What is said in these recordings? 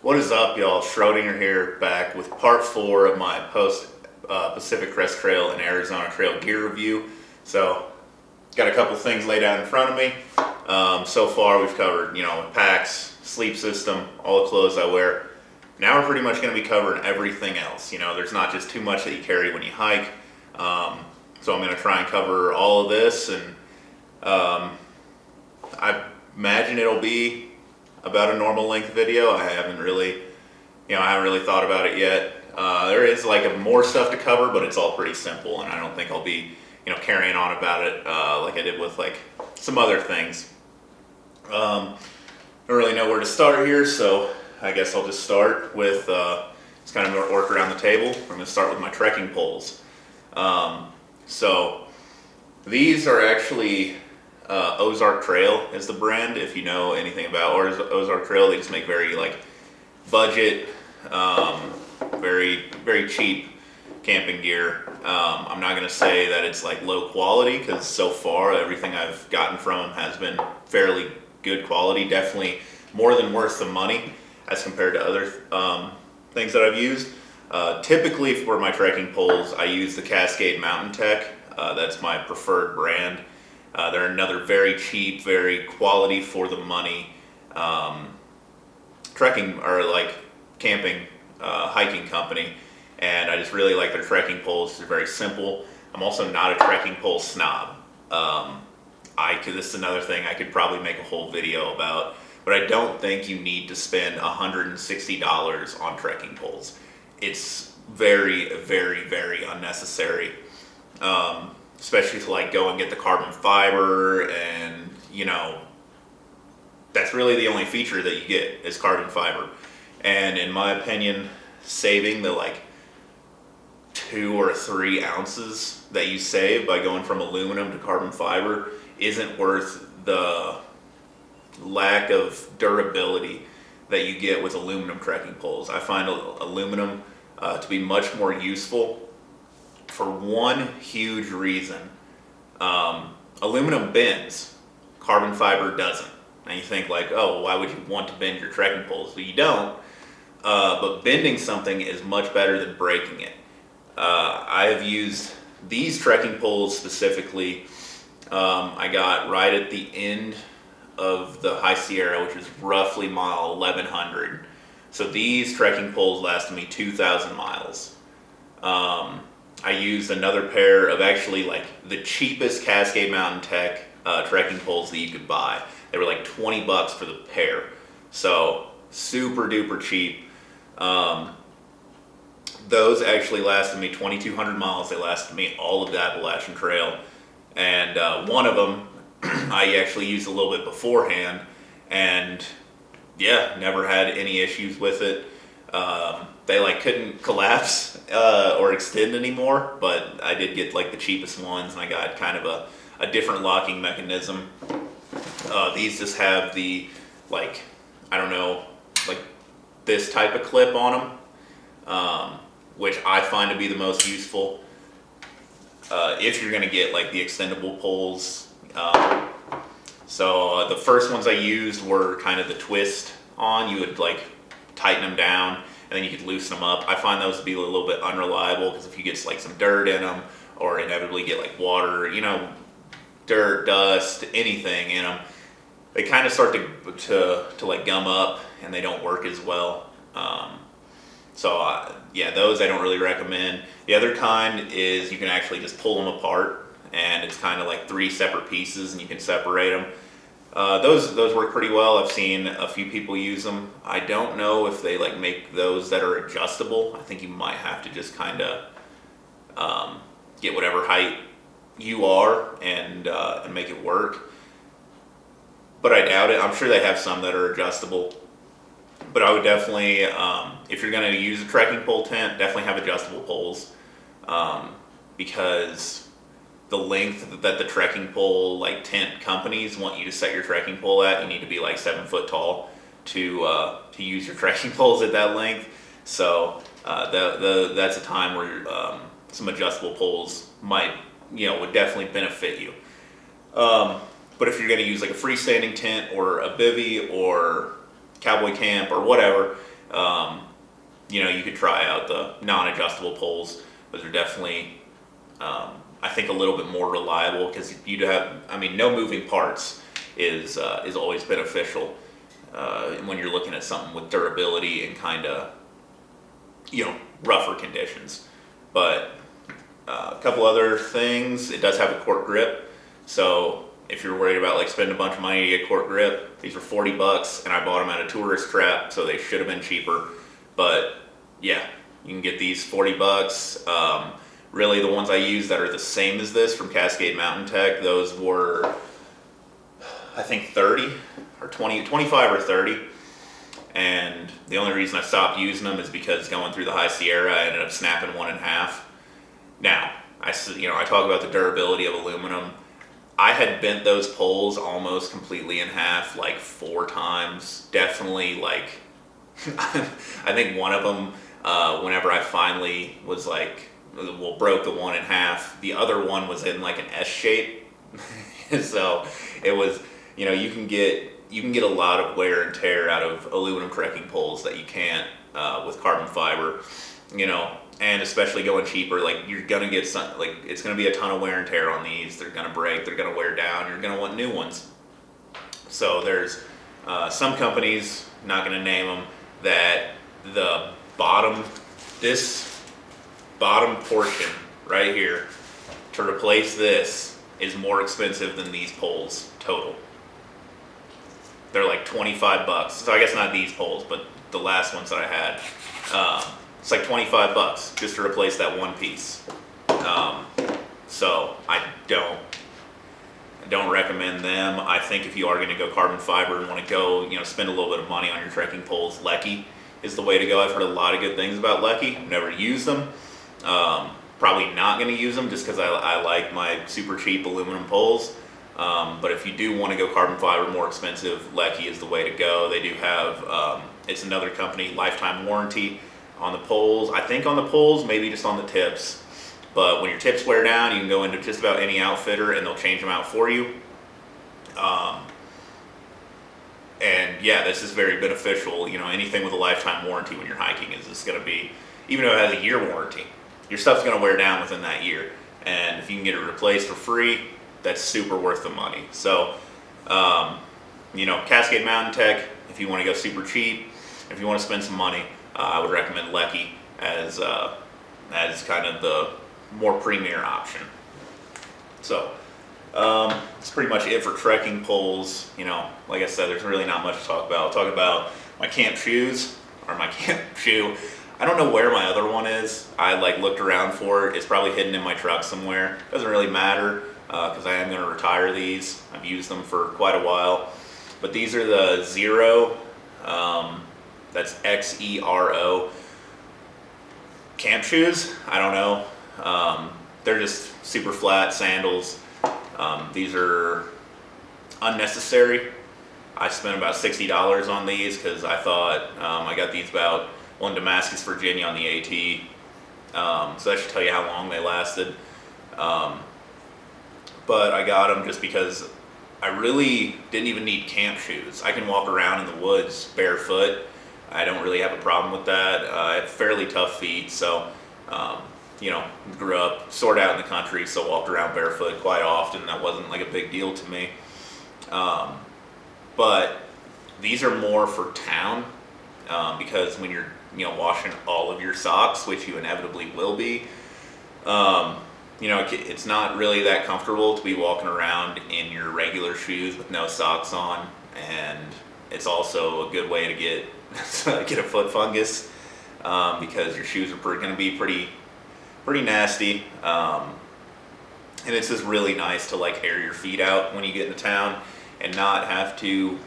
What is up, y'all? Schrodinger here, back with part 4 of my post Pacific Crest Trail and Arizona Trail gear review. So, got a couple things laid out in front of me. So far, we've covered, packs, sleep system, all the clothes I wear. Now we're pretty much going to be covering everything else. There's not just too much that you carry when you hike. So I'm going to try and cover all of this, and I imagine it'll be about a normal length video. I haven't really thought about it yet. There is more stuff to cover, but it's all pretty simple, and I don't think I'll be, carrying on about it like I did with some other things. Don't really know where to start here, so I guess I'll just start with just kind of work around the table. I'm going to start with my trekking poles. So these are actually Ozark Trail is the brand. If you know anything about Ozark Trail, they just make very budget, very very cheap camping gear. I'm not going to say that it's low quality, because so far everything I've gotten from them has been fairly good quality. Definitely more than worth the money as compared to other things that I've used. Typically for my trekking poles, I use the Cascade Mountain Tech. That's my preferred brand. They're another very cheap, very quality for the money trekking or camping, hiking company, and I just really like their trekking poles. They're very simple. I'm also not a trekking pole snob. This is another thing I could probably make a whole video about, but I don't think you need to spend $160 on trekking poles. It's very, very, very unnecessary. Especially to go and get the carbon fiber, and that's really the only feature that you get is carbon fiber. And in my opinion, saving the 2 or 3 ounces that you save by going from aluminum to carbon fiber isn't worth the lack of durability that you get with aluminum trekking poles. I find aluminum to be much more useful for one huge reason. Aluminum bends, carbon fiber doesn't. And you think oh, why would you want to bend your trekking poles? Well, you don't, but bending something is much better than breaking it. I have used these trekking poles specifically. I got right at the end of the High Sierra, which is roughly mile 1100. So these trekking poles lasted me 2,000 miles. I used another pair of actually the cheapest Cascade Mountain Tech trekking poles that you could buy. They were $20 for the pair. So super duper cheap. Those actually lasted me 2,200 miles. They lasted me all of the Appalachian Trail. And one of them I actually used a little bit beforehand, and yeah, never had any issues with it. They couldn't collapse or extend anymore, but I did get the cheapest ones, and I got kind of a different locking mechanism. These just have the I don't know, this type of clip on them, which I find to be the most useful if you're going to get the extendable poles. So the first ones I used were kind of the twist on. You would tighten them down, and then you could loosen them up. I find those to be a little bit unreliable, because if you get some dirt in them, or inevitably get water, dirt, dust, anything in them, they kind of start to gum up, and they don't work as well. Yeah, those I don't really recommend. The other kind is you can actually just pull them apart, and it's kind of 3 separate pieces, and you can separate them. Those work pretty well. I've seen a few people use them. I don't know if they make those that are adjustable. I think you might have to just kind of get whatever height you are and make it work. But I doubt it. I'm sure they have some that are adjustable. But I would definitely, if you're going to use a trekking pole tent, definitely have adjustable poles, because the length that the trekking pole tent companies want you to set your trekking pole at, you need to be 7 foot tall to use your trekking poles at that length. So that's a time where some adjustable poles might would definitely benefit you. But if you're going to use a freestanding tent or a bivvy or cowboy camp or whatever, You could try out the non-adjustable poles. Those are definitely, I think, a little bit more reliable because you have, no moving parts is always beneficial when you're looking at something with durability and kind of, rougher conditions. But a couple other things, it does have a cork grip. So if you're worried about like spending a bunch of money to get cork grip, these are $40 and I bought them at a tourist trap, so they should have been cheaper. But yeah, you can get these $40. Really the ones I use that are the same as this from Cascade Mountain Tech, those were I think 30 or 20, 25 or 30. And the only reason I stopped using them is because going through the High Sierra, I ended up snapping one in half. Now, I talk about the durability of aluminum. I had bent those poles almost completely in half like 4 times. Definitely like, I think one of them, whenever I finally was like, broke the one in half, the other one was in like an S shape. So it was, you can get a lot of wear and tear out of aluminum cracking poles that you can't with carbon fiber, and especially going cheaper, like you're gonna get some, like it's gonna be a ton of wear and tear on these. They're gonna break, they're gonna wear down, you're gonna want new ones. So there's some companies, not gonna name them, that this bottom portion right here to replace this is more expensive than these poles total. They're like $25. So I guess not these poles, but the last ones that I had. It's like $25 just to replace that one piece. So I don't recommend them. I think if you are going to go carbon fiber and want to go, spend a little bit of money on your trekking poles, Lecky is the way to go. I've heard a lot of good things about Lecky. I've never used them. Probably not going to use them just because I like my super cheap aluminum poles. But if you do want to go carbon fiber, more expensive, Lecky is the way to go. They do have, it's another company, lifetime warranty on the poles. I think on the poles, maybe just on the tips. But when your tips wear down, you can go into just about any outfitter and they'll change them out for you. And yeah, this is very beneficial. Anything with a lifetime warranty when you're hiking is just going to be, even though it has a year warranty, your stuff's going to wear down within that year. And if you can get it replaced for free, that's super worth the money. So, Cascade Mountain Tech, if you want to go super cheap, if you want to spend some money, I would recommend Lecky as kind of the more premier option. So, that's pretty much it for trekking poles. Like I said, there's really not much to talk about. I'll talk about my camp shoes, or my camp shoe. I don't know where my other one is. I looked around for it. It's probably hidden in my truck somewhere. Doesn't really matter. Because I am going to retire these. I've used them for quite a while. But these are the Xero, that's Xero, camp shoes. I don't know. They're just super flat sandals. These are unnecessary. I spent about $60 on these because I thought I got these in Damascus, Virginia on the AT. So that should tell you how long they lasted. But I got them just because I really didn't even need camp shoes. I can walk around in the woods barefoot. I don't really have a problem with that. I have fairly tough feet, so grew up sort of out in the country, so walked around barefoot quite often. That wasn't like a big deal to me. But these are more for town because when you're washing all of your socks, which you inevitably will be. It's not really that comfortable to be walking around in your regular shoes with no socks on, and it's also a good way to get a foot fungus because your shoes are going to be pretty nasty, and it's just really nice to air your feet out when you get into town and not have to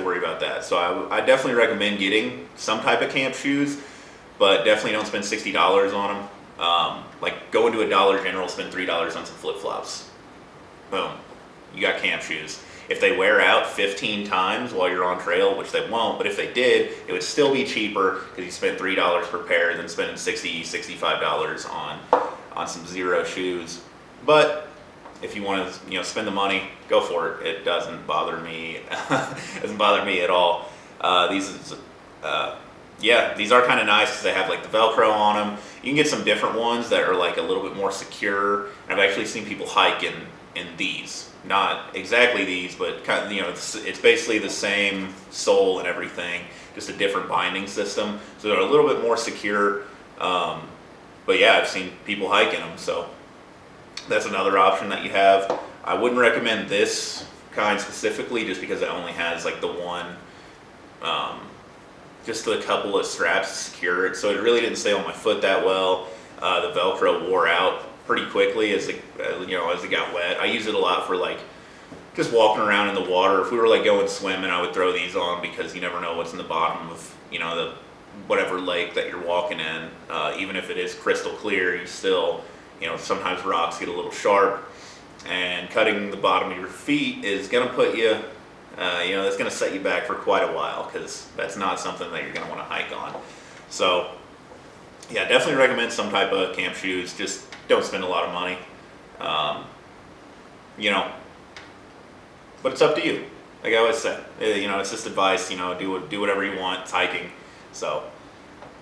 worry about that. So I definitely recommend getting some type of camp shoes, but definitely don't spend $60 on them. Go into a Dollar General, spend $3 on some flip-flops. Boom. You got camp shoes. If they wear out 15 times while you're on trail, which they won't, but if they did, it would still be cheaper because you spent $3 per pair than spending $65 on some Xero shoes. But if you want to, spend the money, go for it. It doesn't bother me. It doesn't bother me at all. These yeah, these are kind of nice because they have like the Velcro on them. You can get some different ones that are like a little bit more secure. I've actually seen people hike in these, not exactly these, but kind of, you know, it's basically the same sole and everything, just a different binding system. So they're a little bit more secure. But yeah, I've seen people hiking them, so that's another option that you have. I wouldn't recommend this kind specifically, just because it only has like the one. Just a couple of straps to secure it, so it really didn't stay on my foot that well. The Velcro wore out pretty quickly as it, as it got wet. I use it a lot for like just walking around in the water. If we were like going swimming, I would throw these on because you never know what's in the bottom of the whatever lake that you're walking in. Even if it is crystal clear, you still sometimes rocks get a little sharp, and cutting the bottom of your feet is gonna put you. That's going to set you back for quite a while, because that's not something that you're going to want to hike on. So, yeah, definitely recommend some type of camp shoes. Just don't spend a lot of money. But it's up to you. Like I always say, it's just advice. Do whatever you want. It's hiking. So,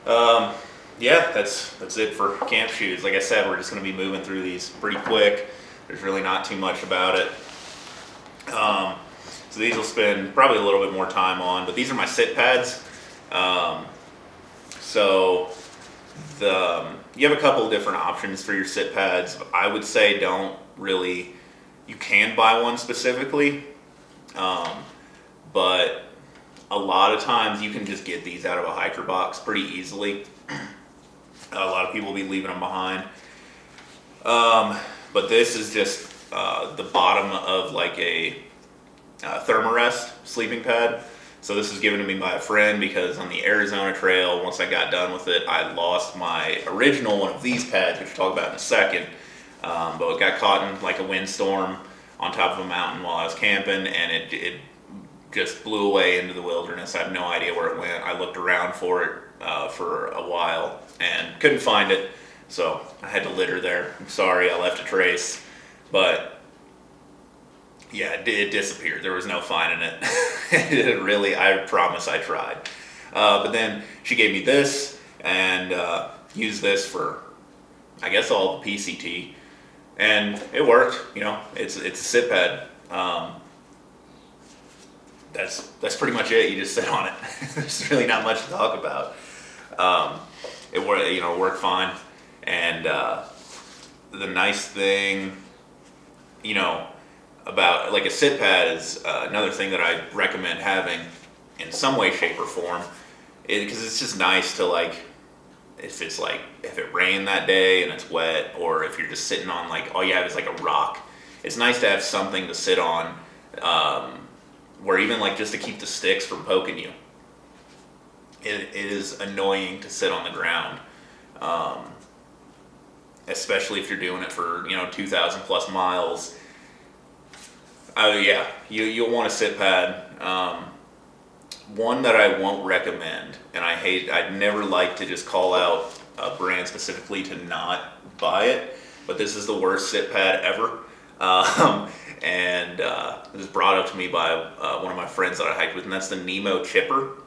yeah, that's it for camp shoes. Like I said, we're just going to be moving through these pretty quick. There's really not too much about it. So these will spend probably a little bit more time on, but these are my sit pads. You have a couple of different options for your sit pads. I would say you can buy one specifically, but a lot of times you can just get these out of a hiker box pretty easily. A lot of people will be leaving them behind. But this is just the bottom of like a Thermarest sleeping pad. So this was given to me by a friend because on the Arizona trail, once I got done with it, I lost my original one of these pads, which we'll talk about in a second. But it got caught in like a windstorm on top of a mountain while I was camping, and it just blew away into the wilderness. I have no idea where it went. I looked around for it for a while and couldn't find it, so I had to litter there. I'm sorry, I left a trace, but yeah, it disappeared. There was no finding it. I promise I tried. But then she gave me this, and used this for, I guess, all the PCT. And it worked, it's a sit pad. That's pretty much it. You just sit on it. There's really not much to talk about. It worked fine. And the nice thing, about like a sit pad is another thing that I recommend having in some way, shape, or form, because it's just nice to like, if it rained that day and it's wet, or if you're just sitting on like all you have is like a rock, it's nice to have something to sit on, where even like just to keep the sticks from poking you. It is annoying to sit on the ground, especially if you're doing it for 2,000 plus miles. Yeah, you'll want a sit pad. One that I won't recommend, and I'd never like to just call out a brand specifically to not buy it, but this is the worst sit pad ever. It was brought up to me by one of my friends that I hiked with, and that's the Nemo chipper.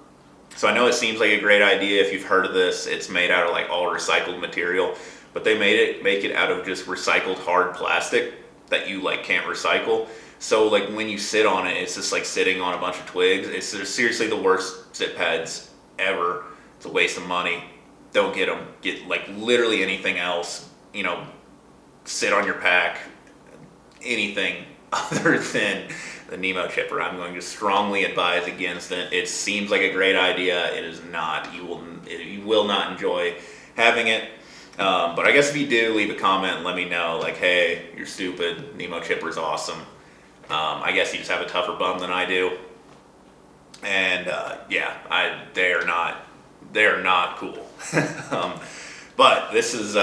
So I know it seems like a great idea if you've heard of this. It's made out of like all recycled material, but they make it out of just recycled hard plastic that you like can't recycle. So like when you sit on it, it's just like sitting on a bunch of twigs. They're seriously the worst sit pads ever. It's a waste of money. Don't get them. Get like literally anything else. Sit on your pack. Anything other than the Nemo chipper. I'm going to strongly advise against it. It seems like a great idea. It is not. You will not enjoy having it. But I guess if you do, leave a comment and let me know. Like, hey, you're stupid. Nemo chipper's awesome. I guess you just have a tougher bum than I do, and they are not cool. But this is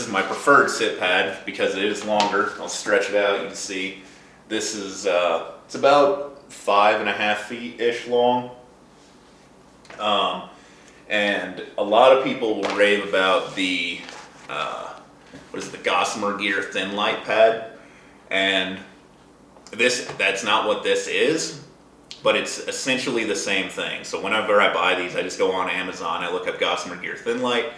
my preferred sit pad because it is longer. I'll stretch it out. You can see this is it's about 5.5 feet ish long, and a lot of people will rave about the Gossamer Gear Thin Light pad, and that's not what this is. but it's essentially the same thing. So whenever I buy these, I just go on Amazon, I look up Gossamer Gear Thin Light,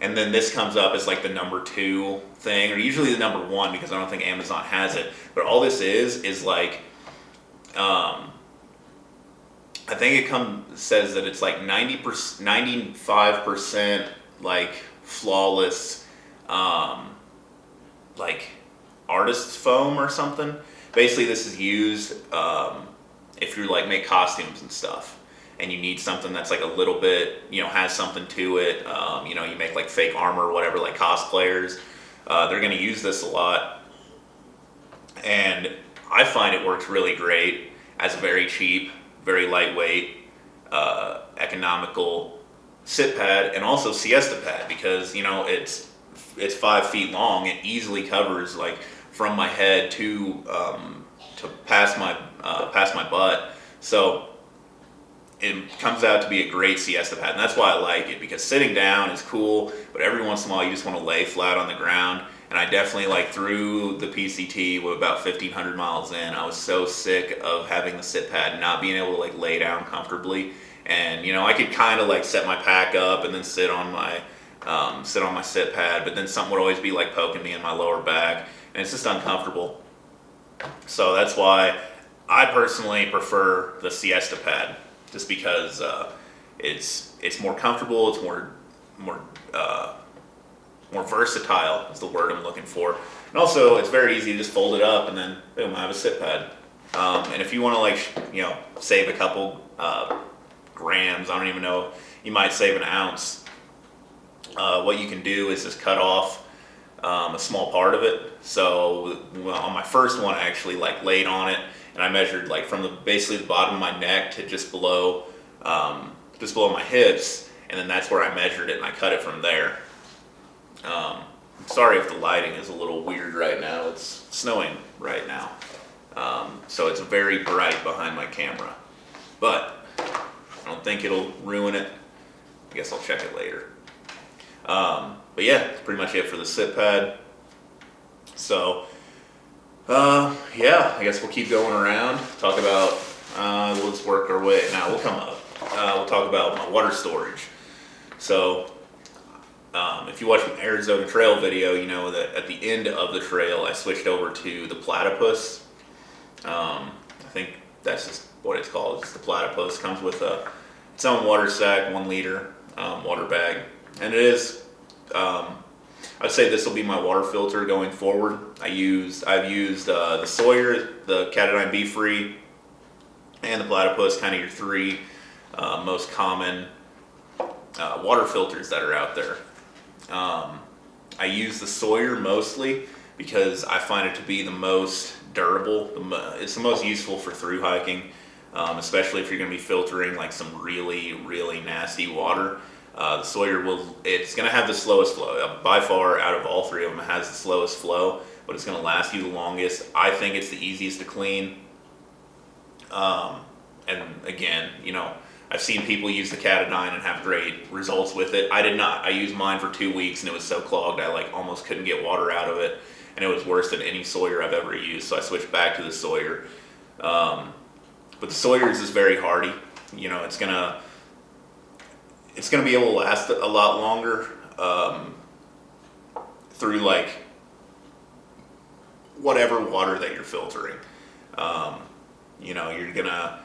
and then this comes up as like the number 2 thing, or usually the number 1, because I don't think Amazon has it. But all this is like, I think it says that it's like 95% like flawless, like artist's foam or something. Basically, this is used if you like make costumes and stuff, and you need something that's like a little bit, has something to it. You make like fake armor or whatever, like cosplayers. They're going to use this a lot, and I find it works really great as a very cheap, very lightweight, economical sit pad, and also siesta pad, because it's 5 feet long. It easily covers like from my head to past my butt. So it comes out to be a great siesta pad, and that's why I like it, because sitting down is cool, but every once in a while you just want to lay flat on the ground. And I definitely, like, through the PCT with about 1,500 miles in, I was so sick of having the sit pad and not being able to like lay down comfortably. And I could kind of like set my pack up and then sit on my sit pad, but then something would always be like poking me in my lower back, and it's just uncomfortable. So that's why I personally prefer the siesta pad, just because it's more comfortable, it's more versatile is the word I'm looking for, and also it's very easy to just fold it up and then boom, I have a sit pad. And if you want to like save a couple grams, I don't even know, you might save an ounce. What you can do is just cut off a small part of it. So on my first one, I actually like laid on it, and I measured like from basically the bottom of my neck to just below my hips, and then that's where I measured it, and I cut it from there. I'm sorry if the lighting is a little weird right now. It's snowing right now, so it's very bright behind my camera, but I don't think it'll ruin it. I guess I'll check it later. But yeah, that's pretty much it for the sit pad. So, yeah, I guess we'll keep going around, talk about, we'll just work our way. Now, we'll come up. We'll talk about my water storage. So, if you watch my Arizona Trail video, you know that at the end of the trail, I switched over to the platypus. I think that's just what it's called. It's the platypus. Comes with its own water sack, 1 liter water bag, and it is. I'd say this will be my water filter going forward. I've used the Sawyer, the Katadyn Be Free, and the platypus, kind of your 3 most common water filters that are out there. I use the Sawyer mostly because I find it to be the most durable. It's the most useful for through hiking, especially if you're going to be filtering like some really, really nasty water. The Sawyer it's going to have the slowest flow. By far, out of all 3 of them, it has the slowest flow, but it's going to last you the longest. I think it's the easiest to clean. And again, I've seen people use the Katadyn and have great results with it. I did not. I used mine for 2 weeks, and it was so clogged I like almost couldn't get water out of it, and it was worse than any Sawyer I've ever used. So I switched back to the Sawyer. But the Sawyer is just very hardy. It's gonna be able to last a lot longer through like whatever water that you're filtering. You're gonna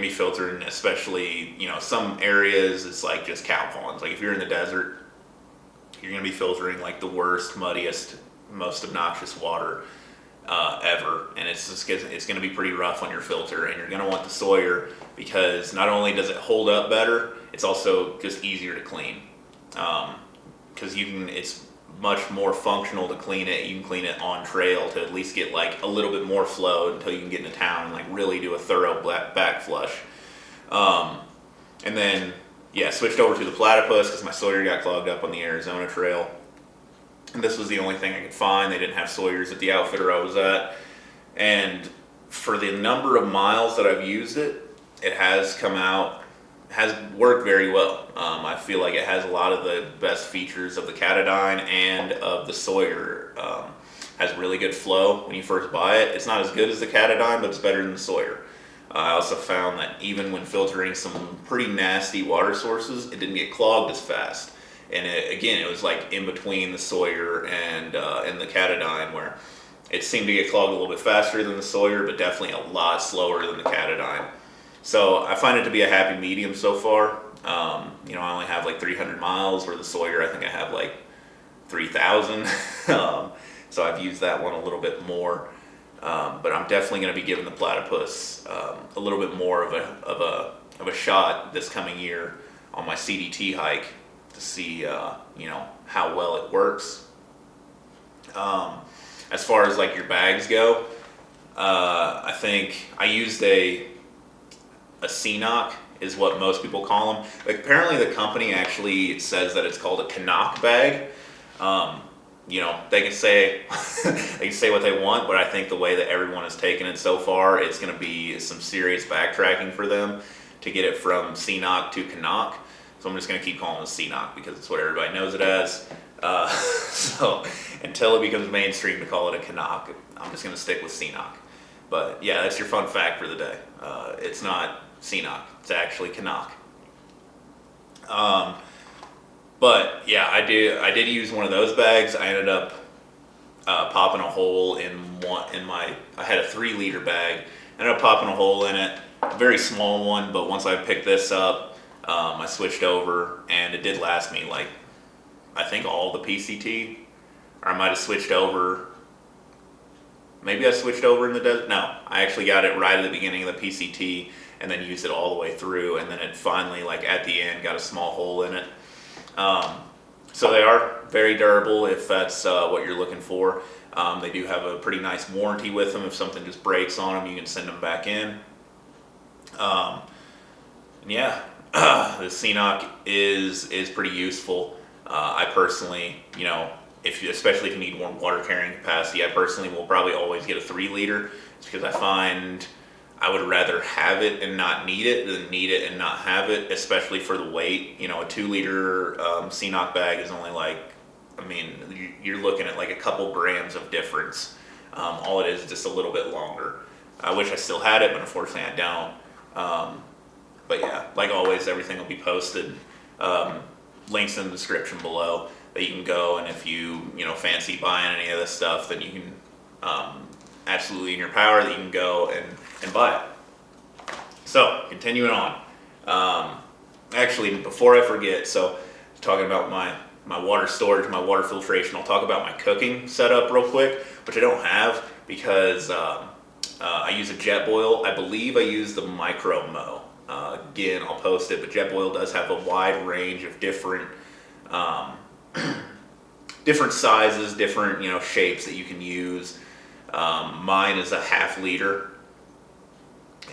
be filtering, especially some areas it's like just cow ponds. Like if you're in the desert, you're gonna be filtering like the worst, muddiest, most obnoxious water ever, and it's gonna be pretty rough on your filter. And you're gonna want the Sawyer because not only does it hold up better, it's also just easier to clean. Because it's much more functional to clean it. You can clean it on trail to at least get like a little bit more flow until you can get into town and like really do a thorough back flush. And then switched over to the platypus because my Sawyer got clogged up on the Arizona Trail. And this was the only thing I could find. They didn't have Sawyers at the outfitter I was at. And for the number of miles that I've used it, it has worked very well. I feel like it has a lot of the best features of the Katadyn and of the Sawyer. Has really good flow when you first buy it. It's not as good as the Katadyn, but it's better than the Sawyer. I also found that even when filtering some pretty nasty water sources, it didn't get clogged as fast. And it was like in between the Sawyer and the Katadyn, where it seemed to get clogged a little bit faster than the Sawyer, but definitely a lot slower than the Katadyn. So I find it to be a happy medium so far. I only have like 300 miles, where the Sawyer, I think I have like 3,000. So I've used that one a little bit more. But I'm definitely going to be giving the Platypus a little bit more of a shot this coming year on my CDT hike to see how well it works. As far as like your bags go, I think I used a CNOC is what most people call them. Like, apparently the company actually says that it's called a Canuck bag. They can say what they want, but I think the way that everyone has taken it so far, it's going to be some serious backtracking for them to get it from CNOC to Canuck. So I'm just going to keep calling it CNOC because it's what everybody knows it as. So until it becomes mainstream to call it a Canuck, I'm just going to stick with CNOC. But yeah, that's your fun fact for the day. It's not CNOC, it's actually Canuck. But yeah, I did use one of those bags. I ended up popping a hole I had a 3-liter bag. I ended up popping a hole in it, a very small one, but once I picked this up, I switched over, and it did last me like, I think all the PCT, or I might have switched over. Maybe I switched over in the desert. No, I actually got it right at the beginning of the PCT, and then used it all the way through, and then it finally, like at the end, got a small hole in it. So they are very durable if that's what you're looking for. They do have a pretty nice warranty with them. If something just breaks on them, you can send them back in. The CNOC is pretty useful. I personally, especially if you need warm water carrying capacity, I personally will probably always get a 3-liter, just because I find I would rather have it and not need it than need it and not have it, especially for the weight. A 2-liter CNOC bag is only you're looking at like a couple grams of difference. All it is just a little bit longer. I wish I still had it, but unfortunately I don't. But yeah, like always, everything will be posted. Links in the description below that you can go, and if you fancy buying any of this stuff, then you can absolutely in your power that you can go and buy it. So continuing on, actually before I forget, so talking about my water storage, my water filtration, I'll talk about my cooking setup real quick, which I don't have because I use a Jetboil. I believe I use the Micro Mo. Again, I'll post it, but Jetboil does have a wide range of different sizes, different shapes that you can use. Mine is a 1/2 liter,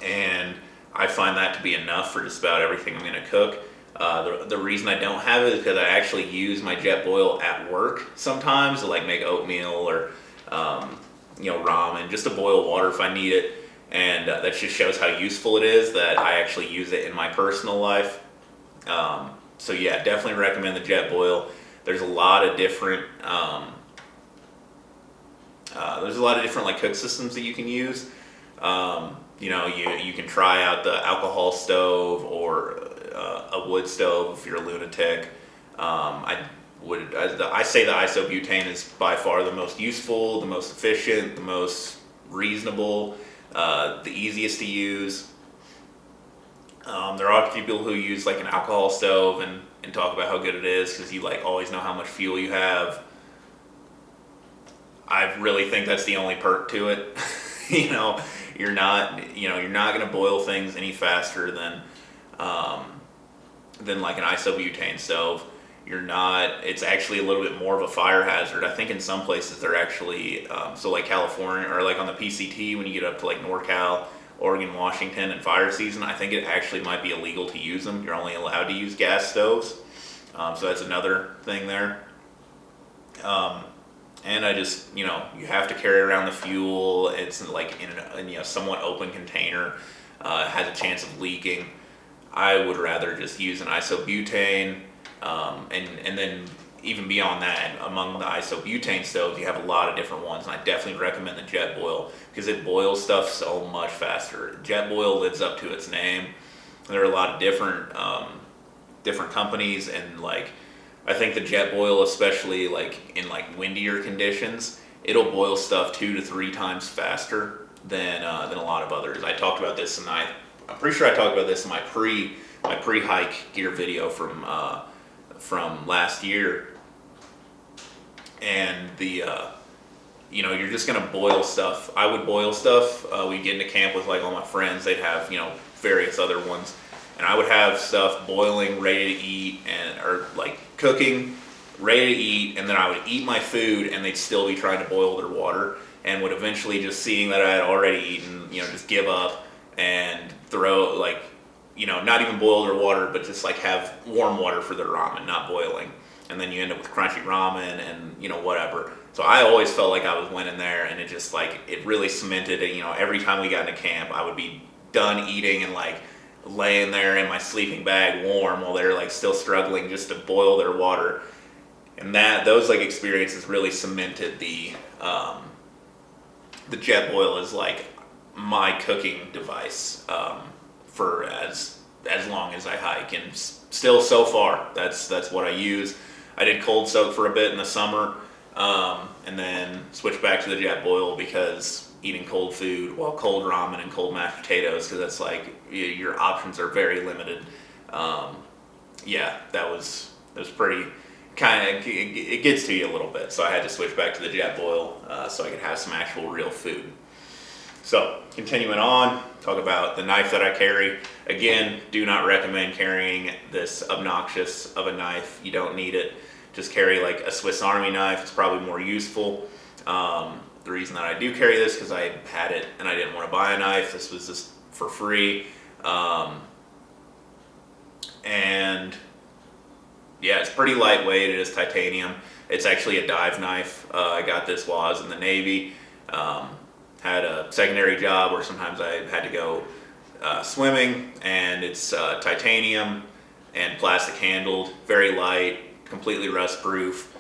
and I find that to be enough for just about everything I'm going to cook. The reason I don't have it is because I actually use my Jetboil at work sometimes to like make oatmeal or ramen, just to boil water if I need it. And that just shows how useful it is that I actually use it in my personal life. So yeah, definitely recommend the Jetboil. There's a lot of different like cook systems that you can use. You can try out the alcohol stove or a wood stove if you're a lunatic. I say the isobutane is by far the most useful, the most efficient, the most reasonable, the easiest to use. There are people who use like an alcohol stove and talk about how good it is because you like always know how much fuel you have. I really think that's the only perk to it. You're not going to boil things any faster than like an isobutane stove. It's actually a little bit more of a fire hazard. I think in some places they're actually, so like California or like on the PCT, when you get up to like NorCal, Oregon, Washington, and fire season, I think it actually might be illegal to use them. You're only allowed to use gas stoves. So that's another thing there. And I just, you have to carry around the fuel. It's like in a somewhat open container. It has a chance of leaking. I would rather just use an isobutane. And then even beyond that, among the isobutane stoves, you have a lot of different ones, and I definitely recommend the Jetboil because it boils stuff so much faster. Jetboil lives up to its name. There are a lot of different companies, and like I think the Jetboil, especially like in like windier conditions, it'll boil stuff 2 to 3 times faster than a lot of others. I talked about this, and I'm pretty sure I talked about this in my pre-hike gear video from last year. And you're just gonna boil stuff. I would boil stuff. We'd get into camp with like all my friends. They'd have various other ones, and I would have stuff boiling, ready to eat, or like cooking, ready to eat, and then I would eat my food, and they'd still be trying to boil their water, and would eventually, just seeing that I had already eaten, just give up and throw not even boil their water, but just like have warm water for their ramen, not boiling. And then you end up with crunchy ramen and whatever. So I always felt like I was winning there, and it just it really cemented it. Every time we got into camp, I would be done eating and like laying there in my sleeping bag warm while they're like still struggling just to boil their water. And those like experiences really cemented the Jetboil is like my cooking device for as long as I hike, and still so far that's what I use. I did cold soak for a bit in the summer, and then switched back to the Jetboil because eating cold food, cold ramen and cold mashed potatoes, because that's like your options are very limited. That was pretty kind of, it gets to you a little bit, so I had to switch back to the Jetboil so I could have some actual real food. So continuing on, talk about the knife that I carry. Again, do not recommend carrying this obnoxious of a knife. You don't need it. Just carry like a Swiss Army knife. It's probably more useful. The reason that I do carry this because I had it and I didn't want to buy a knife. This was just for free. And yeah, it's pretty lightweight. It is titanium. It's actually a dive knife. I got this while I was in the Navy. Had a secondary job where sometimes I had to go swimming, and it's titanium and plastic handled, very light, completely rust proof,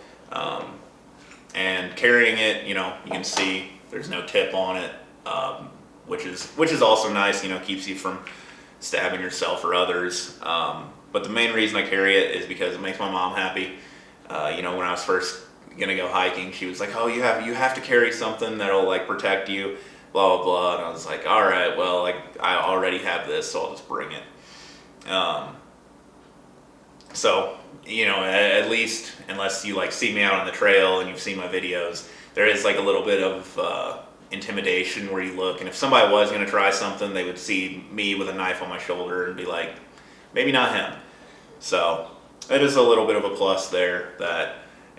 and carrying it, you can see there's no tip on it, which is also nice. Keeps you from stabbing yourself or others. But the main reason I carry it is because it makes my mom happy. When I was first gonna go hiking, she was like, "Oh, you have to carry something that'll like protect you, blah blah blah." And I was like, "All right, well, like I already have this, so I'll just bring it." So at least, unless you like see me out on the trail and you've seen my videos, there is like a little bit of intimidation where you look, and if somebody was gonna try something, they would see me with a knife on my shoulder and be like, maybe not him. So it is a little bit of a plus there,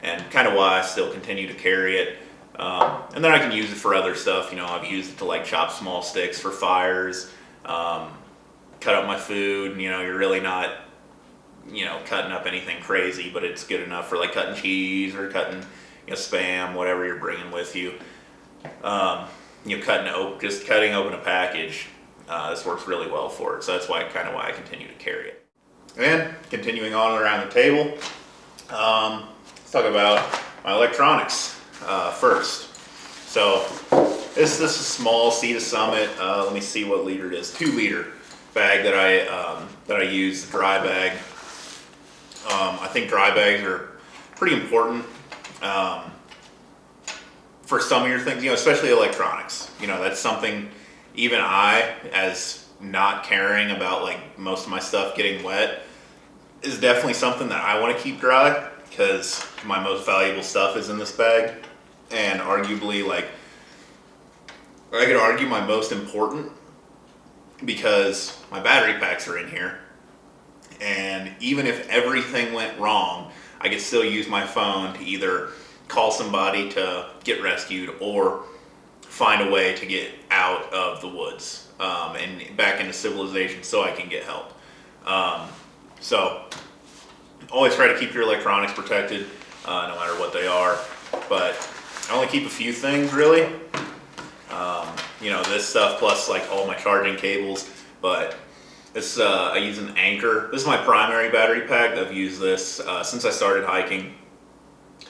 and kind of why I still continue to carry it. And then I can use it for other stuff. I've used it to like chop small sticks for fires, cut up my food. You're really not, cutting up anything crazy, but it's good enough for like cutting cheese or cutting, Spam, whatever you're bringing with you. Just cutting open a package. This works really well for it. So that's why I continue to carry it. And continuing on around the table, let's talk about my electronics first. So this is a small Sea to Summit. Let me see what liter it is. 2-liter bag that I use, the dry bag. I think dry bags are pretty important for some of your things, especially electronics. That's something even I, as not caring about like most of my stuff getting wet, is definitely something that I want to keep dry, because my most valuable stuff is in this bag, and arguably, like, I could argue my most important, because my battery packs are in here, and even if everything went wrong, I could still use my phone to either call somebody to get rescued or find a way to get out of the woods and back into civilization so I can get help. So always try to keep your electronics protected, no matter what they are. But I only keep a few things, really. This stuff plus like all my charging cables. But this, I use an Anchor. This is my primary battery pack. I've used this since I started hiking.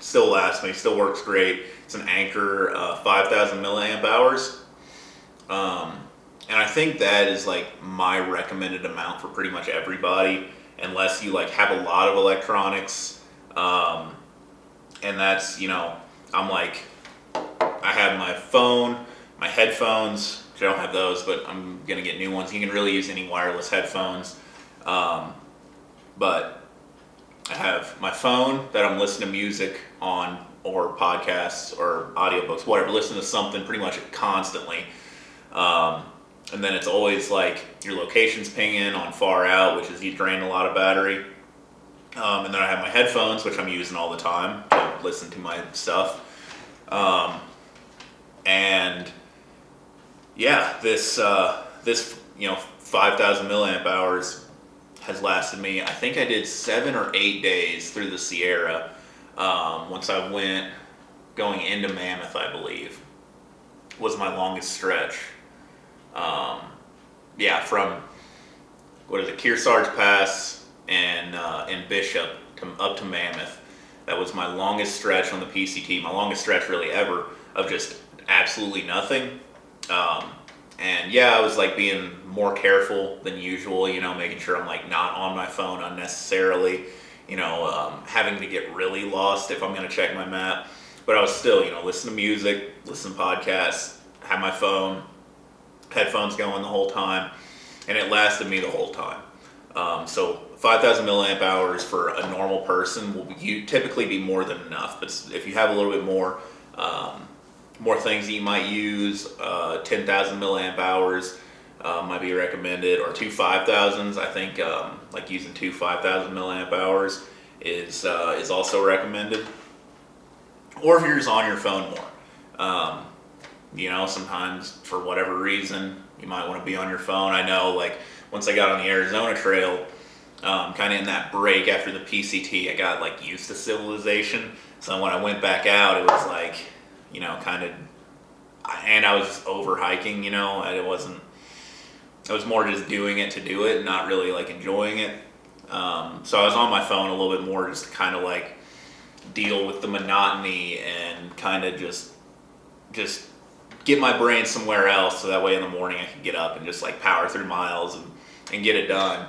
Still lasts me, still works great. It's an Anchor 5,000 milliamp hours. And I think that is like my recommended amount for pretty much everybody, unless you like have a lot of electronics. And that's, I'm like, I have my phone, my headphones, which I don't have those, but I'm going to get new ones. You can really use any wireless headphones. But I have my phone that I'm listening to music on, or podcasts or audiobooks, whatever, listen to something pretty much constantly. And then it's always like your location's pinging on far out, which is you drain a lot of battery. And then I have my headphones, which I'm using all the time to listen to my stuff. And yeah, this 5,000 milliamp hours has lasted me. I think I did 7 or 8 days through the Sierra. Once I went going into Mammoth, I believe, was my longest stretch. From Kearsarge Pass and Bishop up to Mammoth. That was my longest stretch on the PCT, my longest stretch really ever of just absolutely nothing. I was like being more careful than usual, making sure I'm like not on my phone unnecessarily, having to get really lost if I'm going to check my map. But I was still, listen to music, listen to podcasts, have my phone, headphones going the whole time, and it lasted me the whole time. So 5,000 milliamp hours for a normal person will typically be more than enough. But if you have a little bit more things that you might use, 10,000 milliamp hours might be recommended, or 2 5,000s. I think like using 2 5,000 milliamp hours is also recommended. Or if you're just on your phone more. Sometimes for whatever reason, you might want to be on your phone. I know, like, once I got on the Arizona Trail, kind of in that break after the PCT, I got, like, used to civilization. So when I went back out, it was like, and I was over hiking, it was more just doing it to do it and not really, like, enjoying it. So I was on my phone a little bit more just to kind of, like, deal with the monotony and kind of just get my brain somewhere else, so that way in the morning I can get up and just like power through miles and get it done.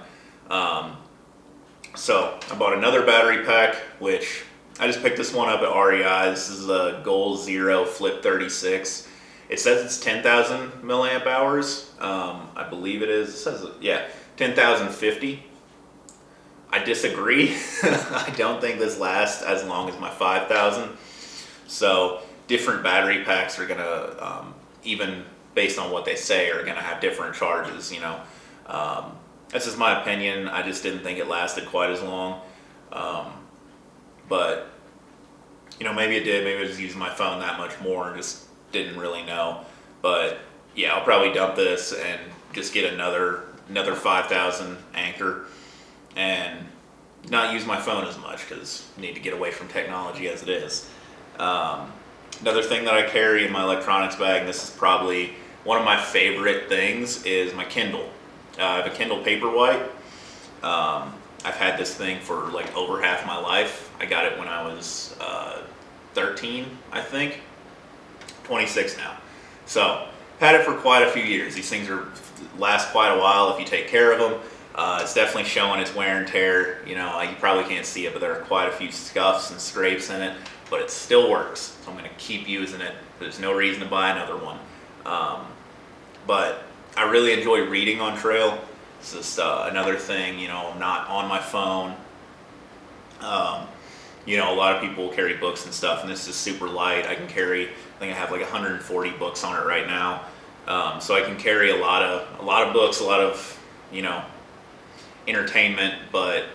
So I bought another battery pack, which I just picked this one up at REI. This is a Goal Zero Flip 36. It says it's 10,000 milliamp hours. I believe it is. It says, 10,050. I disagree. I don't think this lasts as long as my 5,000. So different battery packs are gonna, even based on what they say, are gonna have different charges. That's just my opinion. I just didn't think it lasted quite as long. But maybe it did. Maybe I was using my phone that much more and just didn't really know. But yeah, I'll probably dump this and just get another 5,000 Anchor and not use my phone as much, because I need to get away from technology as it is. Another thing that I carry in my electronics bag, and this is probably one of my favorite things, is my Kindle. I have a Kindle Paperwhite. I've had this thing for like over half my life. I got it when I was 13, I think. 26 now. So, had it for quite a few years. These things last quite a while if you take care of them. It's definitely showing its wear and tear. You probably can't see it, but there are quite a few scuffs and scrapes in it. But it still works, so I'm going to keep using it. There's no reason to buy another one. But I really enjoy reading on trail. It's just another thing, I'm not on my phone. A lot of people carry books and stuff, and this is super light. I think I have like 140 books on it right now. So I can carry a lot of books, a lot of, entertainment, but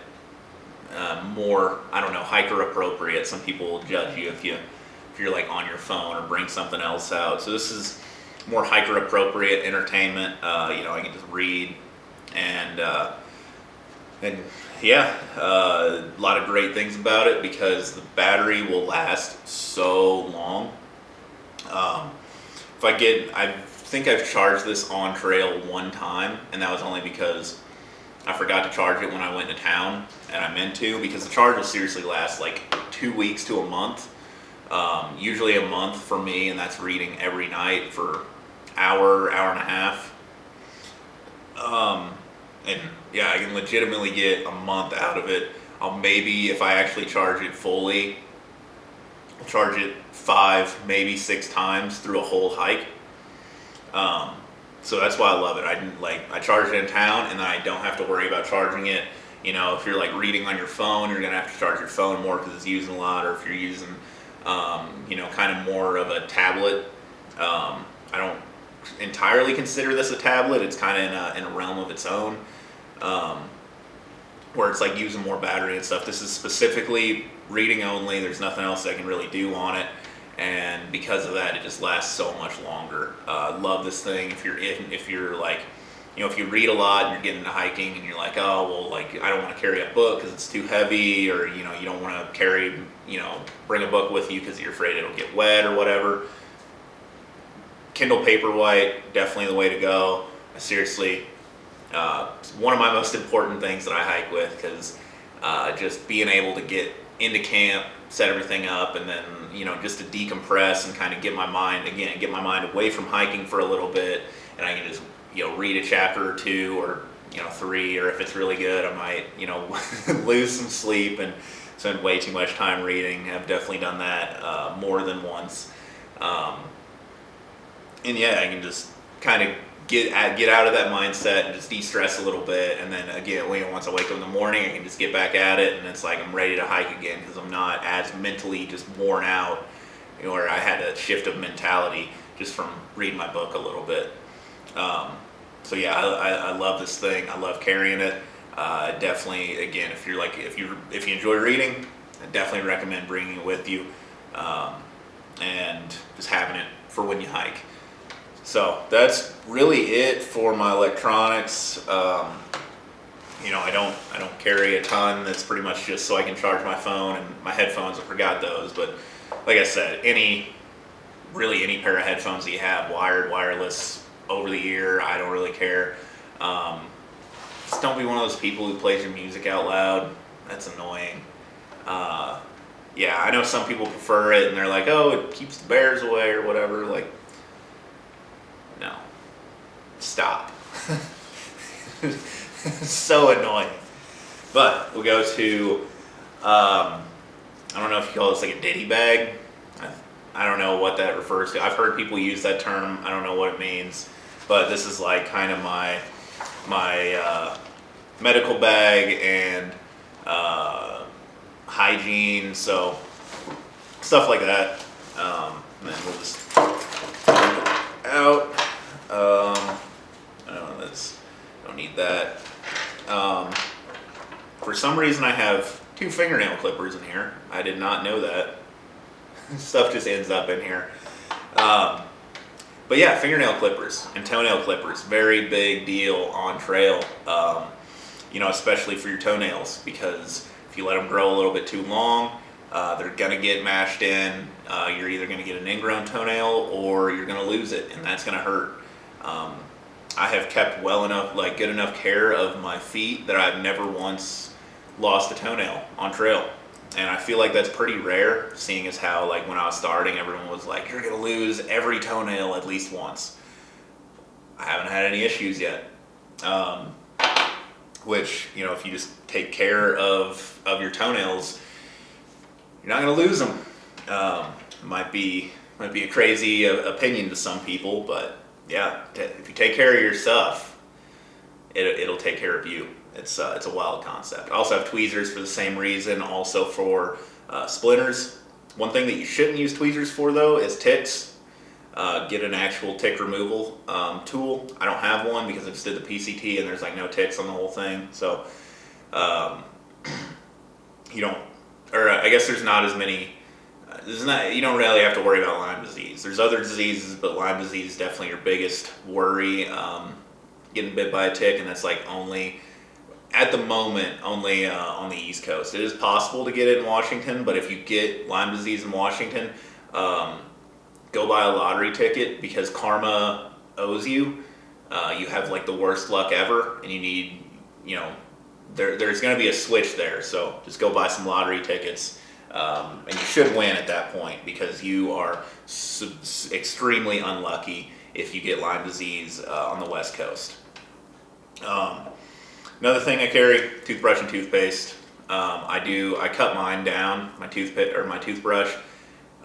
more, I don't know, hiker appropriate. Some people will judge you if you're like on your phone or bring something else out. So this is more hiker appropriate entertainment. I can just read and a lot of great things about it because the battery will last so long. I think I've charged this on trail one time, and that was only because I forgot to charge it when I went to town, and I meant to, because the charge will seriously last like 2 weeks to a month. Usually a month for me, and that's reading every night for hour and a half. And yeah, I can legitimately get a month out of it. I'll maybe, if I actually charge it fully, I'll charge it 5, maybe 6 times through a whole hike. So that's why I love it. I charge it in town, and then I don't have to worry about charging it. You know, if you're like reading on your phone, you're gonna have to charge your phone more because it's using a lot. Or if you're using, kind of more of a tablet. I don't entirely consider this a tablet. It's kind of in a realm of its own, where it's like using more battery and stuff. This is specifically reading only. There's nothing else I can really do on it, and because of that, it just lasts so much longer. Love this thing. If you're like, if you read a lot and you're getting into hiking and you're like, oh well, like I don't want to carry a book because it's too heavy, or you don't want to carry, bring a book with you because you're afraid it'll get wet or whatever. Kindle Paperwhite, definitely the way to go. Seriously, one of my most important things that I hike with, because just being able to get into camp, set everything up, and then just to decompress and kind of get my mind away from hiking for a little bit, and I can just read a chapter or 2 or 3, or if it's really good, I might lose some sleep and spend way too much time reading. I've definitely done that more than once. And yeah, I can just kind of get out of that mindset and just de-stress a little bit, and then again, once I wake up in the morning, I can just get back at it, and it's like I'm ready to hike again because I'm not as mentally just worn out, or I had a shift of mentality just from reading my book a little bit. So yeah, I love this thing. I love carrying it. Definitely, again, if you enjoy reading, I definitely recommend bringing it with you, and just having it for when you hike. So that's really it for my electronics. I don't carry a ton. That's pretty much just so I can charge my phone and my headphones. I forgot those, but like I said, any pair of headphones that you have, wired, wireless, over the ear, I don't really care. Just don't be one of those people who plays your music out loud. That's annoying. Yeah, I know some people prefer it and they're like, oh, it keeps the bears away or whatever. Like, no. Stop. So annoying. But we'll go to, I don't know if you call this like a ditty bag. I don't know what that refers to. I've heard people use that term. I don't know what it means. But this is like kind of my medical bag and hygiene, so stuff like that. And then we'll just out. Don't need that. For some reason, I have 2 fingernail clippers in here. I did not know that. Stuff just ends up in here. But yeah, fingernail clippers and toenail clippers, very big deal on trail, especially for your toenails, because if you let them grow a little bit too long, they're going to get mashed in. You're either going to get an ingrown toenail or you're going to lose it, and that's going to hurt. I have kept good enough care of my feet that I've never once lost a toenail on trail. And I feel like that's pretty rare, seeing as how, like, when I was starting, everyone was like, you're going to lose every toenail at least once. I haven't had any issues yet. Which, if you just take care of your toenails, you're not going to lose them. Might be a crazy opinion to some people, but yeah, if you take care of your stuff, it'll take care of you. It's a wild concept. I also have tweezers for the same reason, also for splinters. One thing that you shouldn't use tweezers for, though, is ticks. Get an actual tick removal tool. I don't have one because I just did the PCT and there's like no ticks on the whole thing. So I guess there's not as many. You don't really have to worry about Lyme disease. There's other diseases, but Lyme disease is definitely your biggest worry. Getting bit by a tick, and that's like at the moment, only on the East Coast. It is possible to get it in Washington, but if you get Lyme disease in Washington, go buy a lottery ticket, because karma owes you. You have like the worst luck ever, and you need, there's going to be a switch there. So just go buy some lottery tickets. And you should win at that point because you are extremely unlucky if you get Lyme disease on the West Coast. Another thing I carry: toothbrush and toothpaste. I cut mine down, my toothbrush.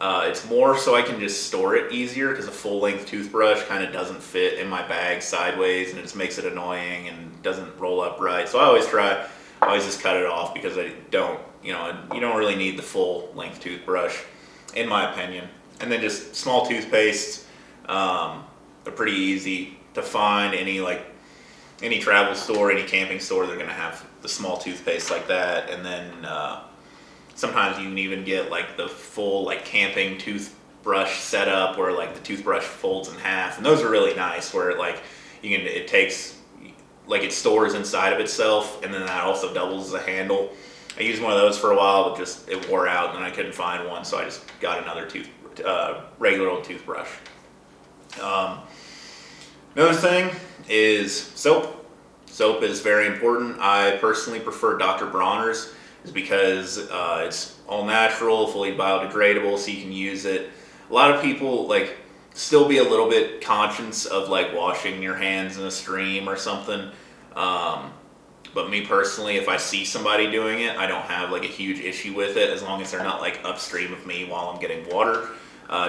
It's more so I can just store it easier because a full-length toothbrush kind of doesn't fit in my bag sideways, and it just makes it annoying and doesn't roll up right. So I always just cut it off because you don't really need the full-length toothbrush, in my opinion. And then just small toothpaste. They're pretty easy to find. Any travel store, any camping store, they're gonna have the small toothpaste like that. And then sometimes you can even get like the full like camping toothbrush setup where like the toothbrush folds in half, and those are really nice. Where it stores inside of itself, and then that also doubles as a handle. I used one of those for a while, but it wore out, and then I couldn't find one, so I just got another regular old toothbrush. Another thing is soap. Soap is very important. I personally prefer Dr. Bronner's, is because it's all natural, fully biodegradable, so you can use it. A lot of people still be a little bit conscious of washing your hands in a stream or something. But me personally, if I see somebody doing it, I don't have a huge issue with it as long as they're not upstream of me while I'm getting water.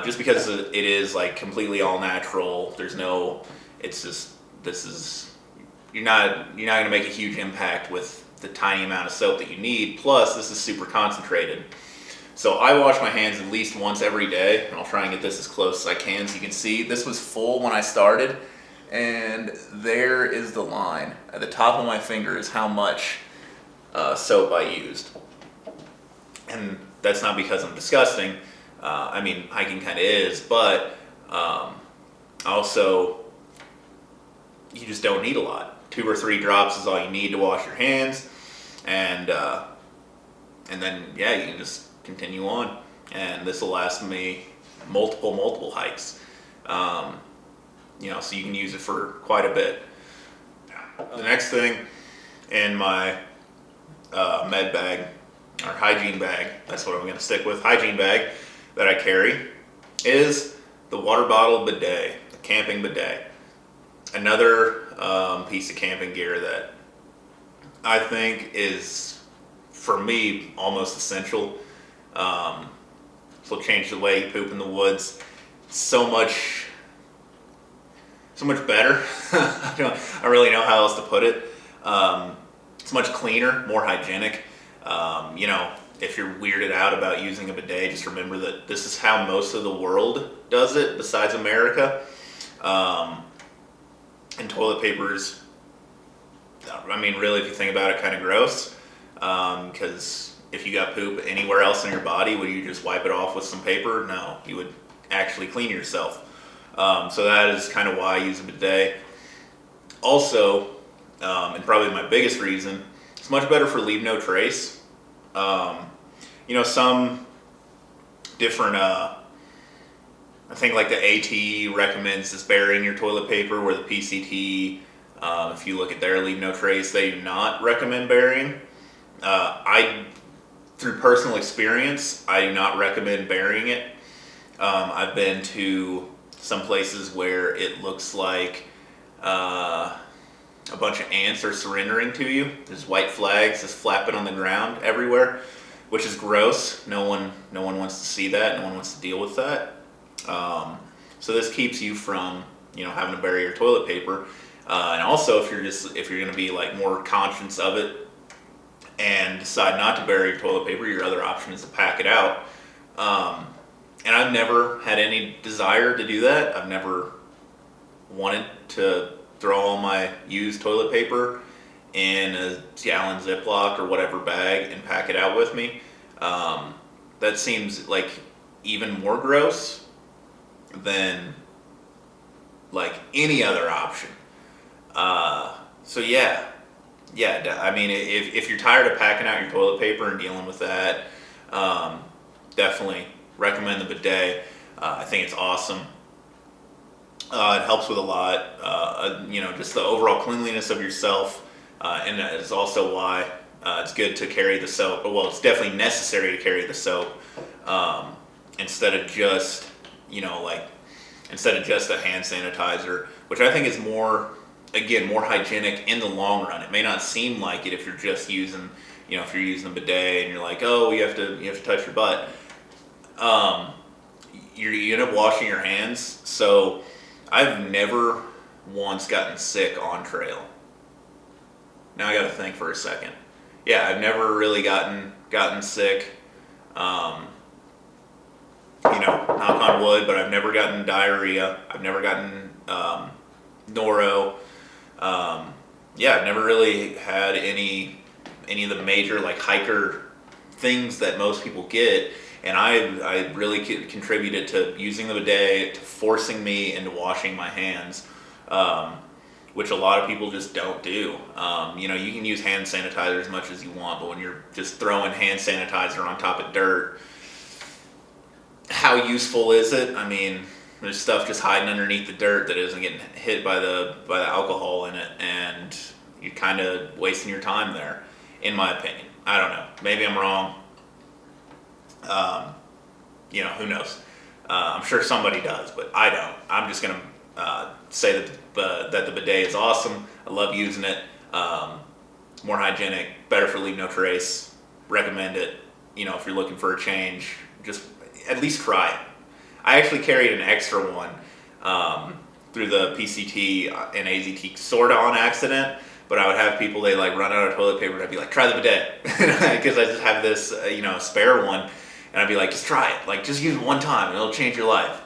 Just because it is completely all natural. You're not going to make a huge impact with the tiny amount of soap that you need. Plus, this is super concentrated. So I wash my hands at least once every day, and I'll try and get this as close as I can so you can see. This was full when I started, and there is the line. At the top of my finger is how much soap I used. And that's not because I'm disgusting. Hiking kind of is, but also, you just don't need a lot. 2 or 3 drops is all you need to wash your hands, and then you can just continue on. And this will last me multiple hikes. So you can use it for quite a bit. The next thing in my med bag, or hygiene bag, that's what I'm going to stick with, hygiene bag that I carry, is the water bottle bidet, the camping bidet. Another piece of camping gear that I think is, for me, almost essential. It'll change the way you poop in the woods so much better. I don't really know how else to put it. It's much cleaner, more hygienic. If you're weirded out about using a bidet, just remember that this is how most of the world does it, besides America. And toilet paper's, really, if you think about it, kind of gross. Because if you got poop anywhere else in your body, would you just wipe it off with some paper? No, you would actually clean yourself. So that is kind of why I use a bidet. Also, and probably my biggest reason, it's much better for leave no trace. Some different, I think the AT recommends this burying your toilet paper, where the PCT, if you look at their leave no trace, they do not recommend burying. Through personal experience, I do not recommend burying it. I've been to some places where it looks like a bunch of ants are surrendering to you. There's white flags just flapping on the ground everywhere, which is gross. No one wants to see that. No one wants to deal with that. So this keeps you from having to bury your toilet paper. And also, if you're going to be more conscious of it and decide not to bury your toilet paper, your other option is to pack it out. And I've never had any desire to do that. I've never wanted to throw all my used toilet paper in a gallon Ziploc or whatever bag and pack it out with me. That seems like even more gross than any other option. If you're tired of packing out your toilet paper and dealing with that, definitely recommend the bidet. I think it's awesome. It helps with a lot. Just the overall cleanliness of yourself, and it's also why It's good to carry the soap. Well, it's definitely necessary to carry the soap instead of just, instead of just a hand sanitizer, which I think is more hygienic in the long run. It may not seem like it if you're just using, if you're using a bidet and you're like, oh, you have to touch your butt. You end up washing your hands. So I've never once gotten sick on trail. Now I got to think for a second. Yeah, I've never really gotten sick. Knock on wood, but I've never gotten diarrhea. I've never gotten noro. I've never really had any of the major like hiker things that most people get. And I really contributed to using the bidet, to forcing me into washing my hands, which a lot of people just don't do. You can use hand sanitizer as much as you want, but when you're just throwing hand sanitizer on top of dirt, how useful is it? I mean, there's stuff just hiding underneath the dirt that isn't getting hit by the alcohol in it, and you're kind of wasting your time there, in my opinion. I don't know. Maybe I'm wrong. Who knows? I'm sure somebody does, but I don't. I'm just going to say that the bidet is awesome. I love using it. More hygienic, better for leave no trace. Recommend it. If you're looking for a change, just at least try it. I actually carried an extra one through the PCT and AZT sort of on accident, but I would have people, they like run out of toilet paper and I'd be like, try the bidet. Because I just have this, spare one. And I'd be like, just try it. Like, just use it one time and it'll change your life.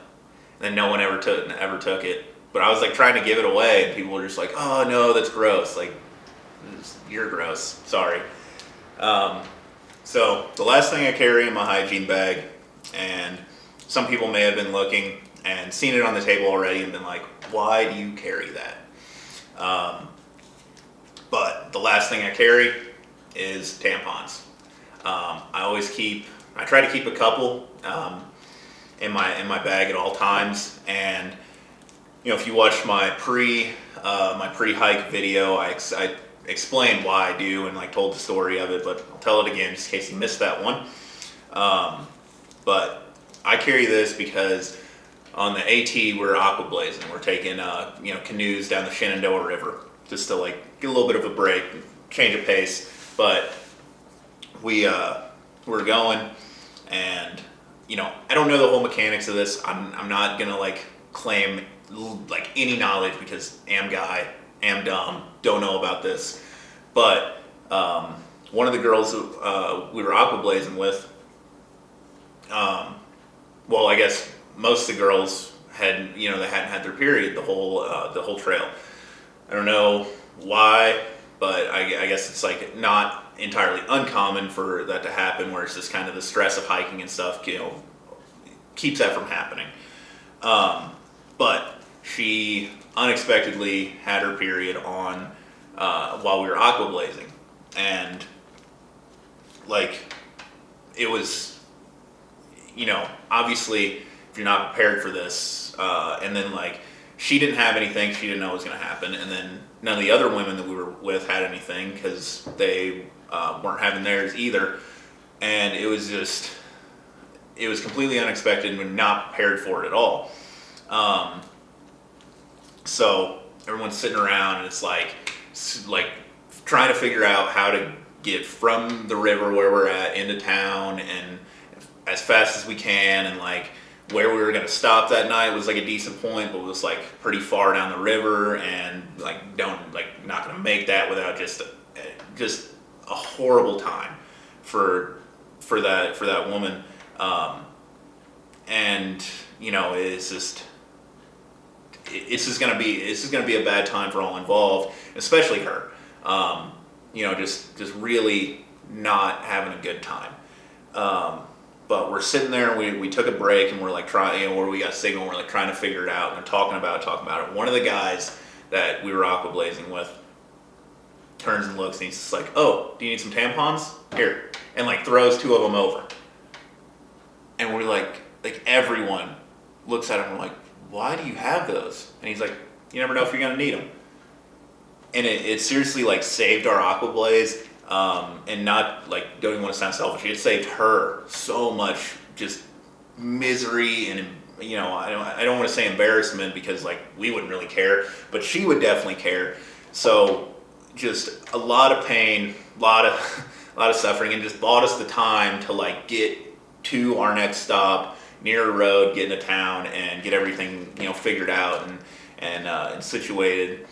And then no one ever took it. But I was like trying to give it away and people were just like, oh no, that's gross. Like, you're gross. Sorry. So the last thing I carry in my hygiene bag, and some people may have been looking and seen it on the table already and been like, why do you carry that? But the last thing I carry is tampons. I try to keep a couple in my bag at all times, and if you watch my pre-hike video, I explained why I do and like told the story of it, but I'll tell it again just in case you missed that one. But I carry this because on the AT we're aqua blazing. We're taking canoes down the Shenandoah River just to like get a little bit of a break, change of pace. But we're going, and I don't know the whole mechanics of this. I'm not gonna like claim like any knowledge because am dumb, don't know about this. But one of the girls we were aqua blazing with, I guess most of the girls had they hadn't had their period the whole trail. I don't know why, but I guess it's like not entirely uncommon for that to happen, where it's just kind of the stress of hiking and stuff, keeps that from happening. But she unexpectedly had her period on while we were aqua blazing, and like it was, obviously if you're not prepared for this, and then like she didn't have anything, she didn't know what was going to happen, and then none of the other women that we were with had anything because they weren't having theirs either, and it was completely unexpected and we're not prepared for it at all. So everyone's sitting around and it's like trying to figure out how to get from the river where we're at into town and as fast as we can, and like where we were going to stop that night was like a decent point, but it was like pretty far down the river, and like not going to make that without just a horrible time for that woman. And it's just going to be a bad time for all involved, especially her. Just really not having a good time. But we're sitting there and we took a break and we're like trying, where we got signal, we're like trying to figure it out and talking about it. One of the guys that we were aqua blazing with turns and looks and he's just like, oh, do you need some tampons? Here. And like throws two of them over. And we're like everyone looks at him and we're like, why do you have those? And he's like, you never know if you're going to need them. And it seriously like saved our aqua blaze. And not like, don't even want to sound selfish. It saved her so much just misery and, I don't want to say embarrassment because like we wouldn't really care, but she would definitely care. So just a lot of pain, a lot of suffering, and just bought us the time to like get to our next stop near a road, get into town, and get everything figured out and situated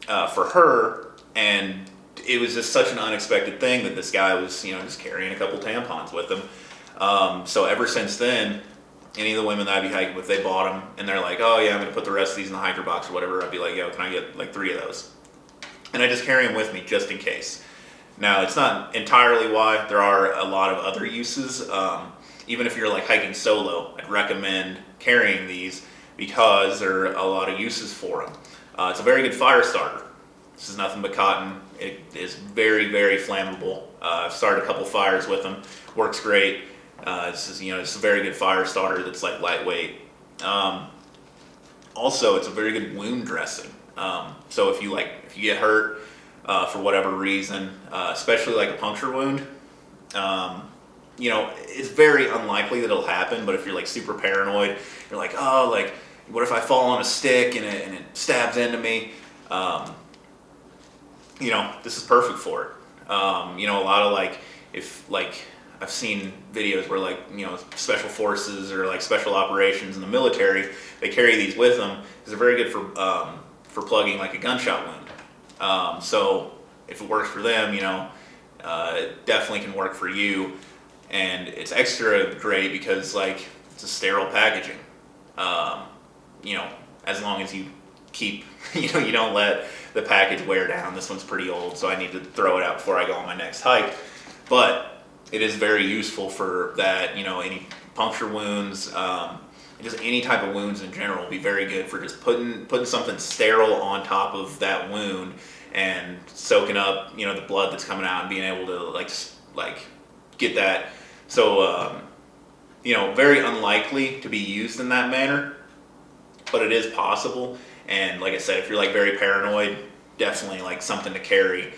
for her. And it was just such an unexpected thing that this guy was just carrying a couple tampons with him. So ever since then, any of the women that I'd be hiking with, they bought them, and they're like, oh yeah, I'm gonna put the rest of these in the hiker box or whatever. I'd be like, yo, can I get like 3 of those? And I just carry them with me just in case. Now, it's not entirely why. There are a lot of other uses. Even if you're like hiking solo, I'd recommend carrying these because there are a lot of uses for them. It's a very good fire starter. This is nothing but cotton. It is very, very flammable. I've started a couple fires with them. Works great. It's a very good fire starter that's like lightweight. Also, it's a very good wound dressing. So if you get hurt for whatever reason, especially like a puncture wound, it's very unlikely that it'll happen. But if you're like super paranoid, you're like, oh, like what if I fall on a stick and it stabs into me? This is perfect for it. A lot of I've seen videos where special forces or like special operations in the military, they carry these with them because they're very good for plugging like a gunshot wound. So if it works for them, it definitely can work for you. And it's extra great because like it's a sterile packaging. As long as you keep, you don't let the package wear down. This one's pretty old, so I need to throw it out before I go on my next hike. But it is very useful for that, any puncture wounds, just any type of wounds in general will be very good for just putting something sterile on top of that wound and soaking up, the blood that's coming out and being able to like get that. So, very unlikely to be used in that manner, but it is possible. And like I said, if you're like very paranoid, definitely like something to carry,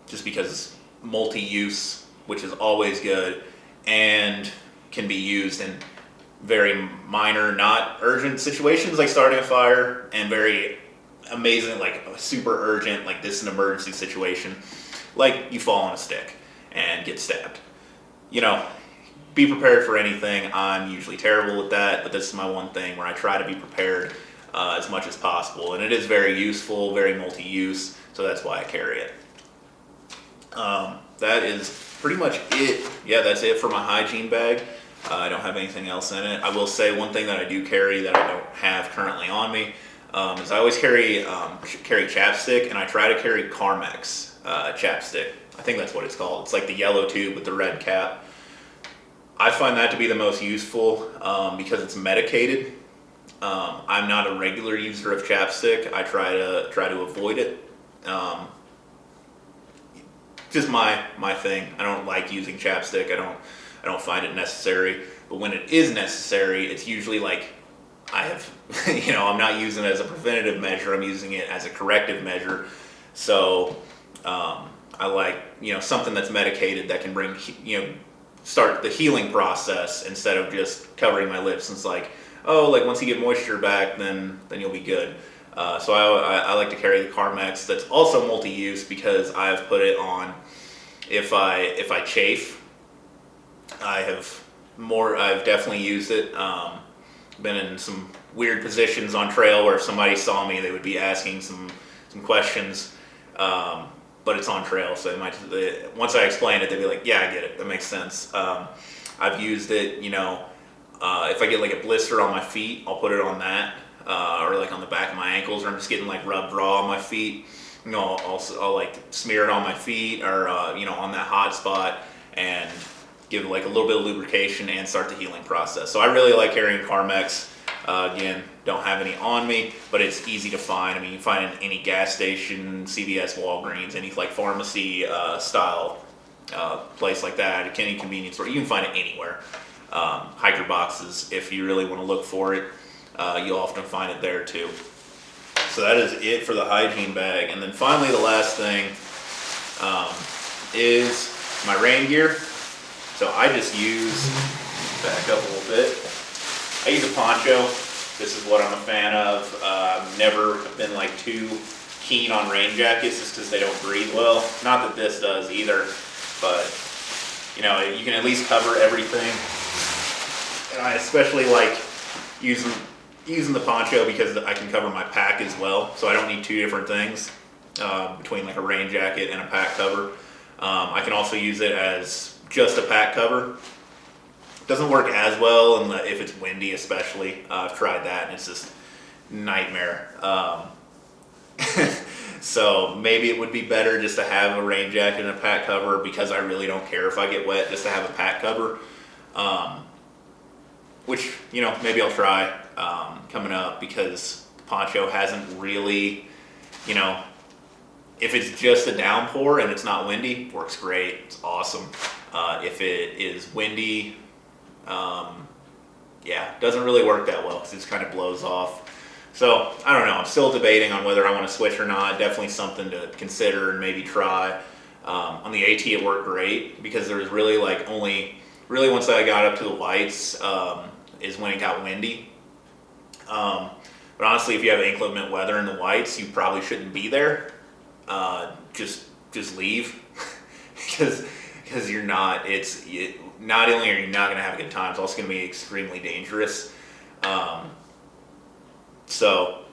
just because it's multi-use, which is always good and can be used in very minor, not urgent situations like starting a fire, and very amazing, like super urgent, like this is an emergency situation, like you fall on a stick and get stabbed. Be prepared for anything. I'm usually terrible at that, but this is my one thing where I try to be prepared as much as possible, and it is very useful, very multi-use, so that's why I carry it. That is pretty much it. Yeah, that's it for my hygiene bag. I don't have anything else in it. I will say one thing that I do carry that I don't have currently on me is I always carry chapstick, and I try to carry Carmex chapstick. I think that's what it's called. It's like the yellow tube with the red cap. I find that to be the most useful because it's medicated. I'm not a regular user of chapstick. I try to avoid it. Just my thing. I don't like using chapstick. I don't find it necessary. But when it is necessary, it's usually like I have, I'm not using it as a preventative measure. I'm using it as a corrective measure. So I like, something that's medicated that can bring, start the healing process instead of just covering my lips. And it's like, oh, like once you get moisture back, then you'll be good. So I like to carry the Carmex. That's also multi-use because I've put it on if I chafe. I've definitely used it. Been in some weird positions on trail where if somebody saw me, they would be asking some questions. But it's on trail, so once I explain it, they'd be like, yeah, I get it. That makes sense. I've used it, if I get like a blister on my feet, I'll put it on that, or like on the back of my ankles, or I'm just getting like rubbed raw on my feet. I'll like smear it on my feet or on that hot spot and give like a little bit of lubrication and start the healing process. So I really like carrying Carmex. Again, don't have any on me, but it's easy to find. I mean, you can find it in any gas station, CVS, Walgreens, any like pharmacy style place like that, any convenience store. You can find it anywhere. Hiker boxes, if you really want to look for it, you'll often find it there too. So that is it for the hygiene bag. And then finally, the last thing is my rain gear. So I just use, back up a little bit, I use a poncho. This is what I'm a fan of. I've never been like too keen on rain jackets just because they don't breathe well. Not that this does either, but you know, you can at least cover everything. And I especially like using the poncho because I can cover my pack as well. So I don't need two different things between like a rain jacket and a pack cover. I can also use it as just a pack cover. Doesn't work as well if it's windy, especially. I've tried that and it's just nightmare. So maybe it would be better just to have a rain jacket and a pack cover, because I really don't care if I get wet, just to have a pack cover. Which, you know, maybe I'll try coming up, because poncho hasn't really, you know, if it's just a downpour and it's not windy, works great, it's awesome. If it is windy, yeah, doesn't really work that well because it just kind of blows off. So I don't know, I'm still debating on whether I want to switch or not. Definitely something to consider and maybe try. On the AT it worked great because there was really like really once I got up to the whites is when it got windy. But honestly, if you have inclement weather in the whites, you probably shouldn't be there. Just leave because you're not. Not only are you not going to have a good time, it's also going to be extremely dangerous. So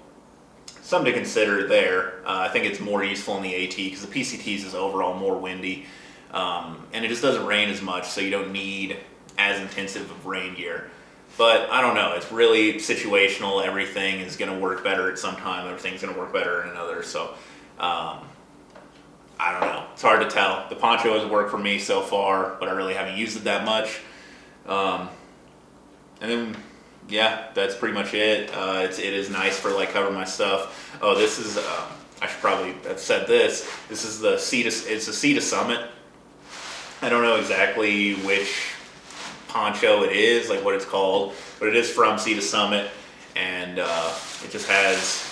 something to consider there. I think it's more useful in the AT because the PCTs is overall more windy, and it just doesn't rain as much, so you don't need as intensive of rain gear. But I don't know, it's really situational. Everything is going to work better at some time, everything's going to work better in another. So I don't know, it's hard to tell. The poncho has worked for me so far, but I really haven't used it that much. And then yeah, that's pretty much it. It is nice for like covering my stuff. Oh, this is I should probably have said this. This is the it's a Sea to Summit. I don't know exactly which poncho it is, like what it's called, but it is from Sea to Summit, and it just has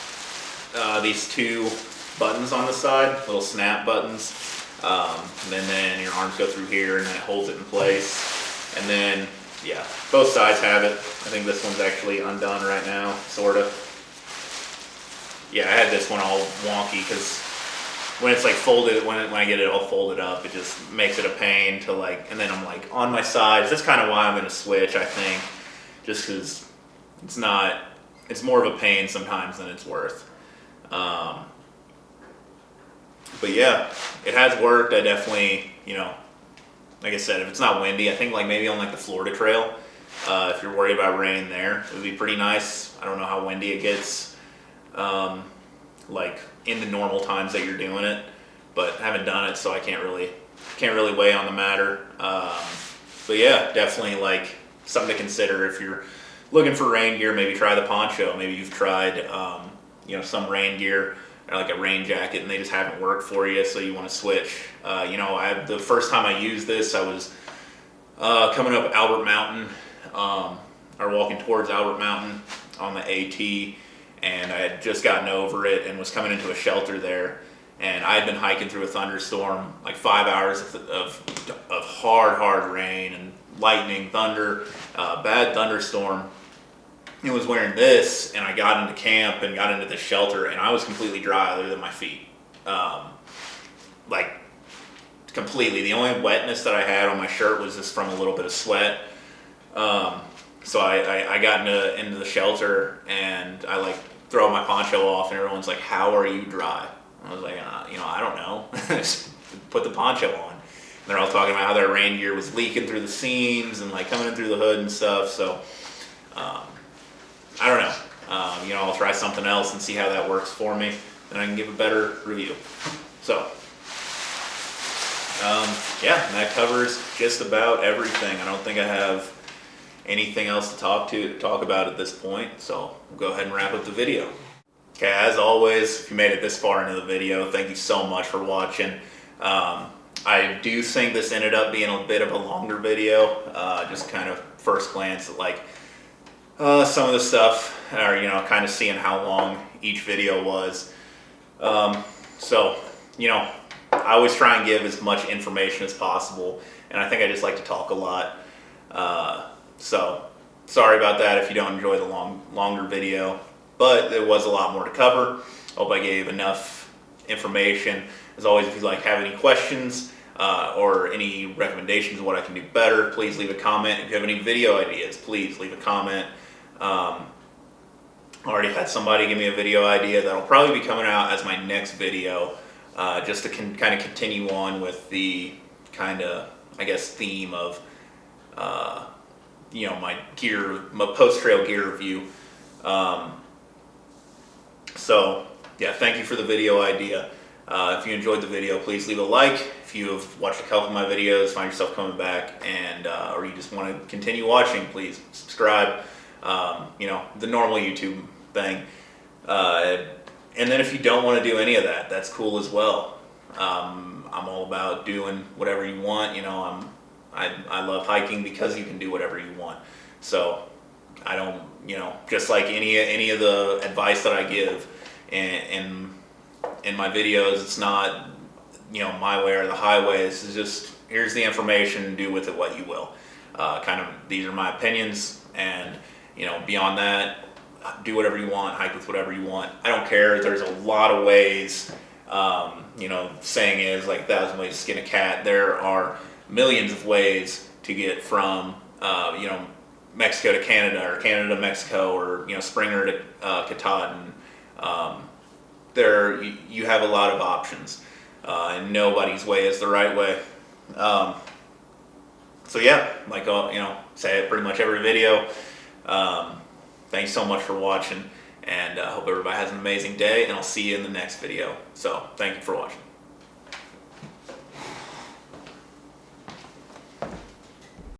these two buttons on the side, little snap buttons, and then your arms go through here, and then it holds it in place, and then yeah, both sides have it. I think this one's actually undone right now, sort of. Yeah, I had this one all wonky because when it's like folded, when I get it all folded up, it just makes it a pain to like, and then I'm like on my sides. That's kind of why I'm going to switch, I think, just because it's more of a pain sometimes than it's worth. But yeah, it has worked. I definitely, you know, like I said, if it's not windy, I think like maybe on like the Florida Trail, if you're worried about rain there, it would be pretty nice. I don't know how windy it gets, like in the normal times that you're doing it, but I haven't done it, so I can't really weigh on the matter. But yeah, definitely like something to consider if you're looking for rain gear. Maybe try the poncho. Maybe you've tried, you know, some rain gear, or like a rain jacket, and they just haven't worked for you, so you want to switch. You know, the first time I used this, I was coming up Albert Mountain, or walking towards Albert Mountain on the AT, and I had just gotten over it and was coming into a shelter there, and I had been hiking through a thunderstorm, like 5 hours of hard rain and lightning, thunder, bad thunderstorm. I was wearing this, and I got into camp and got into the shelter, and I was completely dry other than my feet. Like, completely. The only wetness that I had on my shirt was just from a little bit of sweat. So I got into the shelter, and I like throw my poncho off, and everyone's like, "How are you dry?" I was like, you know, I don't know. Just put the poncho on. And they're all talking about how their rain gear was leaking through the seams and like coming in through the hood and stuff. So I don't know. You know, I'll try something else and see how that works for me, and I can give a better review. So yeah, and that covers just about everything. I don't think I have anything else to talk about at this point, so we'll go ahead and wrap up the video. Okay, as always, if you made it this far into the video, thank you so much for watching. I do think this ended up being a bit of a longer video, just kind of first glance at like some of the stuff, or you know, kind of seeing how long each video was. So, you know, I I always try and give as much information as possible, and I think I just like to talk a lot. So sorry about that if you don't enjoy the longer video, but there was a lot more to cover. Hope I gave enough information. As always, if you have any questions or any recommendations of what I can do better, please leave a comment. If you have any video ideas, please leave a comment. Already had somebody give me a video idea that'll probably be coming out as my next video, just to kind of continue on with the kind of, I guess, theme of my post-trail gear review. So yeah, thank you for the video idea. If you enjoyed the video, please leave a like. If you have watched a couple of my videos, find yourself coming back, and or you just want to continue watching, please subscribe. The normal YouTube thing. And then if you don't want to do any of that, that's cool as well. I'm all about doing whatever you want. I love hiking because you can do whatever you want. So I don't, just like any of the advice that I give in my videos, it's not, my way or the highway. This is just, here's the information, do with it what you will. These are my opinions, and beyond that, do whatever you want, hike with whatever you want. I don't care. There's a lot of ways. Saying is like 1,000 ways to skin a cat. There are millions of ways to get from Mexico to Canada, or Canada to Mexico, or Springer to Katahdin. You have a lot of options, and nobody's way is the right way. So yeah, say it pretty much every video. Thanks so much for watching, and I hope everybody has an amazing day, and I'll see you in the next video. So thank you for watching.